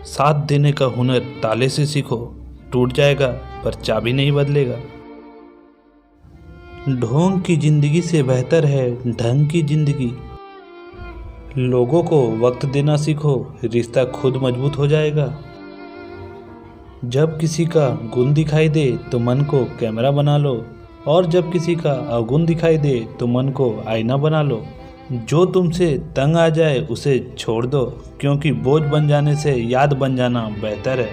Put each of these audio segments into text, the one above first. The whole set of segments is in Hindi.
साथ देने का हुनर ताले से सीखो, टूट जाएगा पर चाबी नहीं बदलेगा। ढोंग की जिंदगी से बेहतर है ढंग की जिंदगी। लोगों को वक्त देना सीखो, रिश्ता खुद मजबूत हो जाएगा। जब किसी का गुण दिखाई दे तो मन को कैमरा बना लो, और जब किसी का अवगुण दिखाई दे तो मन को आईना बना लो। जो तुमसे तंग आ जाए उसे छोड़ दो, क्योंकि बोझ बन जाने से याद बन जाना बेहतर है।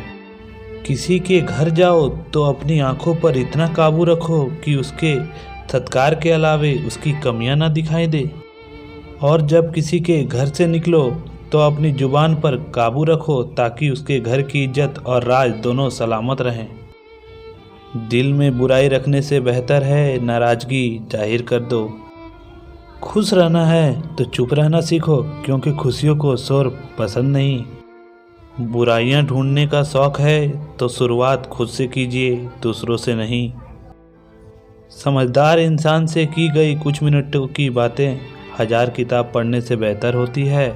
किसी के घर जाओ तो अपनी आंखों पर इतना काबू रखो कि उसके सत्कार के अलावे उसकी कमियां ना दिखाई दे। और जब किसी के घर से निकलो तो अपनी जुबान पर काबू रखो, ताकि उसके घर की इज्जत और राज दोनों सलामत रहें। दिल में बुराई रखने से बेहतर है नाराज़गी जाहिर कर दो। खुश रहना है तो चुप रहना सीखो, क्योंकि खुशियों को शोर पसंद नहीं। बुराइयां ढूंढने का शौक है तो शुरुआत खुद से कीजिए, दूसरों से नहीं। समझदार इंसान से की गई कुछ मिनटों की बातें 1000 किताब पढ़ने से बेहतर होती है।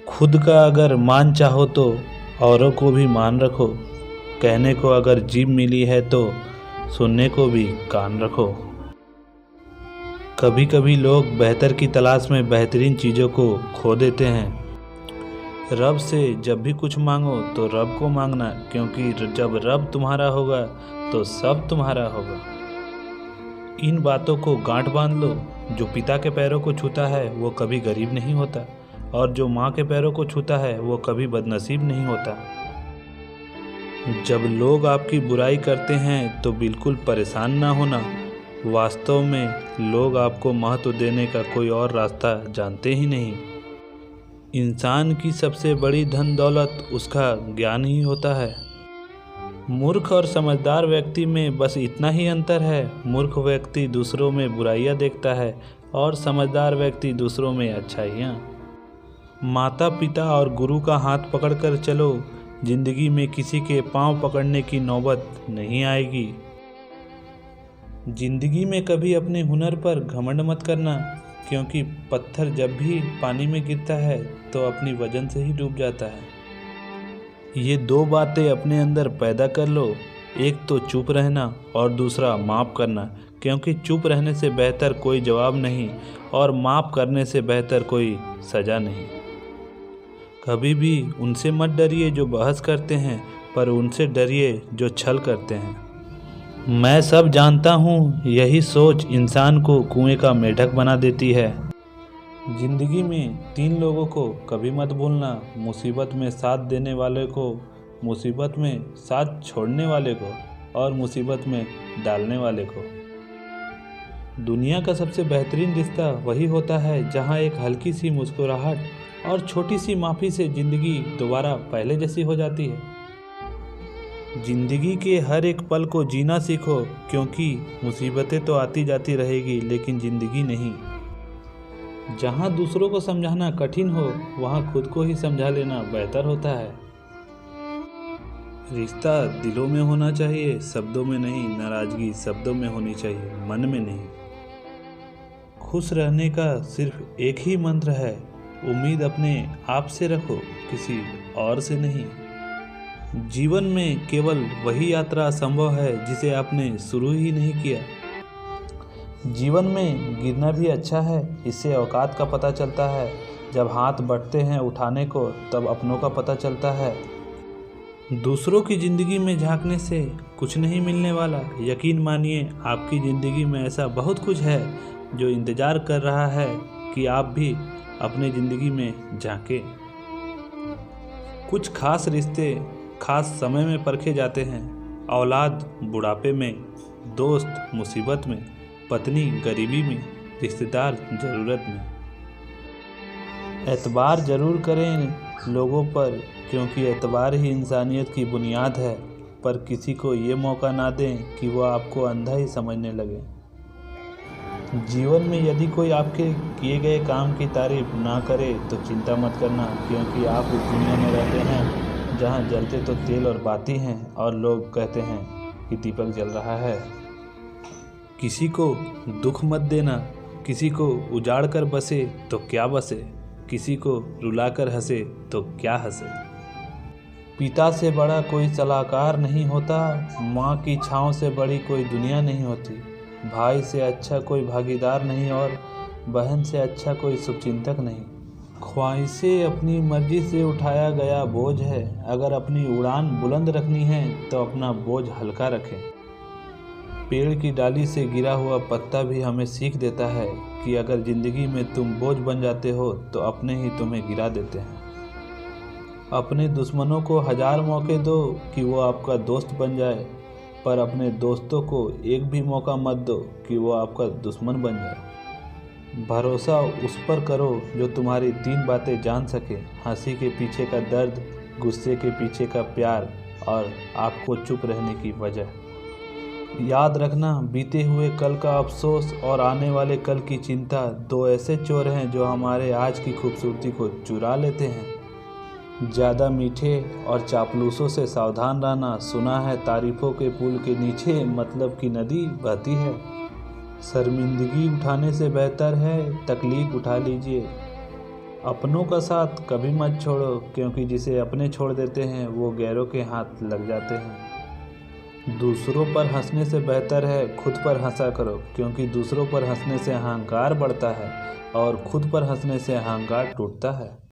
खुद का अगर मान चाहो तो औरों को भी मान रखो। कहने को अगर जीभ मिली है तो सुनने को भी कान रखो। कभी कभी लोग बेहतर की तलाश में बेहतरीन चीज़ों को खो देते हैं। रब से जब भी कुछ मांगो तो रब को मांगना, क्योंकि जब रब तुम्हारा होगा तो सब तुम्हारा होगा। इन बातों को गांठ बांध लो। जो पिता के पैरों को छूता है वो कभी गरीब नहीं होता, और जो माँ के पैरों को छूता है वो कभी बदनसीब नहीं होता। जब लोग आपकी बुराई करते हैं तो बिल्कुल परेशान ना होना। वास्तव में लोग आपको महत्व देने का कोई और रास्ता जानते ही नहीं। इंसान की सबसे बड़ी धन दौलत उसका ज्ञान ही होता है। मूर्ख और समझदार व्यक्ति में बस इतना ही अंतर है। मूर्ख व्यक्ति दूसरों में बुराइयां देखता है और समझदार व्यक्ति दूसरों में अच्छाइयाँ। माता पिता और गुरु का हाथ पकड़कर चलो, जिंदगी में किसी के पांव पकड़ने की नौबत नहीं आएगी। जिंदगी में कभी अपने हुनर पर घमंड मत करना, क्योंकि पत्थर जब भी पानी में गिरता है तो अपनी वजन से ही डूब जाता है। ये 2 बातें अपने अंदर पैदा कर लो, एक तो चुप रहना और दूसरा माफ़ करना, क्योंकि चुप रहने से बेहतर कोई जवाब नहीं और माफ़ करने से बेहतर कोई सज़ा नहीं। कभी भी उनसे मत डरिए जो बहस करते हैं, पर उनसे डरिए जो छल करते हैं। मैं सब जानता हूँ, यही सोच इंसान को कुएं का मेढक बना देती है। जिंदगी में 3 लोगों को कभी मत भूलना, मुसीबत में साथ देने वाले को, मुसीबत में साथ छोड़ने वाले को, और मुसीबत में डालने वाले को। दुनिया का सबसे बेहतरीन रिश्ता वही होता है जहाँ एक हल्की सी मुस्कुराहट और छोटी सी माफ़ी से ज़िंदगी दोबारा पहले जैसी हो जाती है। जिंदगी के हर एक पल को जीना सीखो, क्योंकि मुसीबतें तो आती जाती रहेगी लेकिन ज़िंदगी नहीं। जहाँ दूसरों को समझाना कठिन हो वहाँ खुद को ही समझा लेना बेहतर होता है। रिश्ता दिलों में होना चाहिए, शब्दों में नहीं। नाराज़गी शब्दों में होनी चाहिए, मन में नहीं। खुश रहने का सिर्फ एक ही मंत्र है, उम्मीद अपने आप से रखो, किसी और से नहीं। जीवन में केवल वही यात्रा संभव है जिसे आपने शुरू ही नहीं किया। जीवन में गिरना भी अच्छा है, इससे औकात का पता चलता है। जब हाथ बढ़ते हैं उठाने को तब अपनों का पता चलता है। दूसरों की ज़िंदगी में झांकने से कुछ नहीं मिलने वाला। यकीन मानिए आपकी ज़िंदगी में ऐसा बहुत कुछ है जो इंतज़ार कर रहा है कि आप भी अपनी ज़िंदगी में झांकें। कुछ खास रिश्ते खास समय में परखे जाते हैं। औलाद बुढ़ापे में, दोस्त मुसीबत में, पत्नी गरीबी में, रिश्तेदार ज़रूरत में। एतबार ज़रूर करें लोगों पर, क्योंकि एतबार ही इंसानियत की बुनियाद है, पर किसी को ये मौका ना दें कि वह आपको अंधा ही समझने लगे। जीवन में यदि कोई आपके किए गए काम की तारीफ ना करे तो चिंता मत करना, क्योंकि आप उस दुनिया में रहते हैं जहाँ जलते तो तेल और बाती हैं और लोग कहते हैं कि दीपक जल रहा है। किसी को दुख मत देना, किसी को उजाड़ कर बसे तो क्या बसे। किसी को रुलाकर हंसे तो क्या हंसे। पिता से बड़ा कोई सलाहकार नहीं होता, माँ की छाँव से बड़ी कोई दुनिया नहीं होती, भाई से अच्छा कोई भागीदार नहीं और बहन से अच्छा कोई शुभचिंतक नहीं। ख्वाहिशें अपनी मर्जी से उठाया गया बोझ है, अगर अपनी उड़ान बुलंद रखनी है तो अपना बोझ हल्का रखें। पेड़ की डाली से गिरा हुआ पत्ता भी हमें सीख देता है कि अगर ज़िंदगी में तुम बोझ बन जाते हो तो अपने ही तुम्हें गिरा देते हैं। अपने दुश्मनों को 1000 मौके दो कि वो आपका दोस्त बन जाए, पर अपने दोस्तों को एक भी मौका मत दो कि वो आपका दुश्मन बन जाए। भरोसा उस पर करो जो तुम्हारी 3 बातें जान सके, हंसी के पीछे का दर्द, गुस्से के पीछे का प्यार और आपको चुप रहने की वजह। याद रखना, बीते हुए कल का अफसोस और आने वाले कल की चिंता 2 ऐसे चोर हैं जो हमारे आज की खूबसूरती को चुरा लेते हैं। ज़्यादा मीठे और चापलूसों से सावधान रहना, सुना है तारीफों के पुल के नीचे मतलब की नदी बहती है। शर्मिंदगी उठाने से बेहतर है तकलीफ उठा लीजिए। अपनों का साथ कभी मत छोड़ो, क्योंकि जिसे अपने छोड़ देते हैं वो गैरों के हाथ लग जाते हैं। दूसरों पर हंसने से बेहतर है खुद पर हंसा करो, क्योंकि दूसरों पर हंसने से अहंकार बढ़ता है और खुद पर हंसने से अहंकार टूटता है।